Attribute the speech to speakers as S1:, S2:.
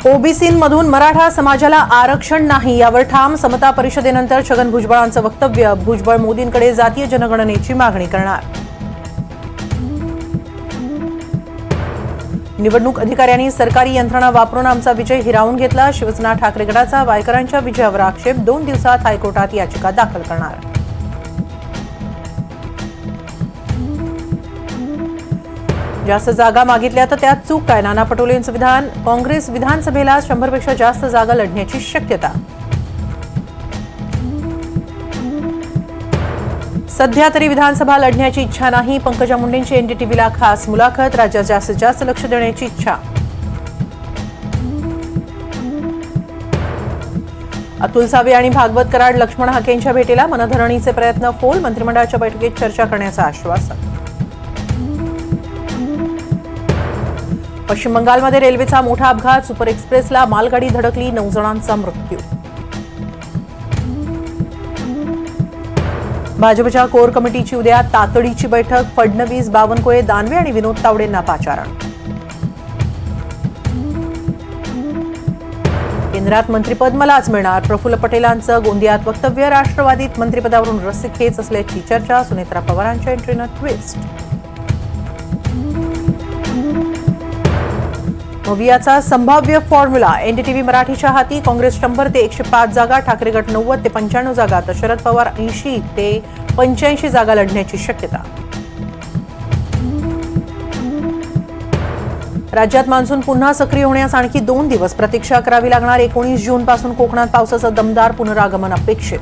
S1: ओबीसींमधून मराठा समाजाला आरक्षण नाही यावर ठाम समता परिषदेनंतर छगन भुजबळांचं वक्तव्य. भुजबळ मोदींकडे जातीय जनगणनेची मागणी करणार. निवडणूक अधिकाऱ्यांनी सरकारी यंत्रणा वापरून आमचा विजय हिरावून घेतला. शिवसेना ठाकरे गटाचा वायकरांच्या विजयावर आक्षेप. 2 दिवसात हायकोर्टात याचिका दाखल करणार. जास्त जागा मागितल्या तर त्यात चूक काय? नाना पटोलेंचं विधान. काँग्रेस विधानसभेला 100 पेक्षा जास्त जागा लढण्याची शक्यता. सध्या तरी विधानसभा लढण्याची इच्छा नाही. पंकजा मुंडेंची एनडीटीव्हीला खास मुलाखत. राज्यात जास्तीत जास्त लक्ष देण्याची इच्छा. अतुल सावे आणि भागवत कराड लक्ष्मण हाकेंच्या भेटीला मनधरणीचे प्रयत्न फोल. मंत्रिमंडळाच्या बैठकीत चर्चा करण्याचं आश्वासन. पश्चिम बंगालमध्ये रेल्वेचा मोठा अपघात. सुपर एक्सप्रेसला मालगाडी धडकली. 9 जणांचा मृत्यू. भाजपच्या कोर कमिटीची उद्या तातडीची बैठक. फडणवीस, बावनकुळे, दानवे आणि विनोद तावडेंना पाचारण. केंद्रात मंत्रिपद मलाच मिळणार. प्रफुल्ल पटेलांचं गोंदियात वक्तव्य. राष्ट्रवादीत मंत्रिपदावरून रस्सीखेच असल्याची चर्चा. सुनेत्रा पवारांच्या एंट्रीनं ट्विस्ट. मवियाचा संभाव्य फॉर्म्युला. एनडीटीव्ही मराठीच्या हाती. काँग्रेस 100 ते 105 जागा. ठाकरे गट 90 ते 95 जागा तर शरद पवार 80 ते 85 जागा लढण्याची शक्यता. राज्यात मान्सून पुन्हा सक्रिय होण्यास आणखी 2 दिवस प्रतीक्षा करावी लागणार. 19 जूनपासून कोकणात पावसाचं दमदार पुनरागमन अपेक्षित.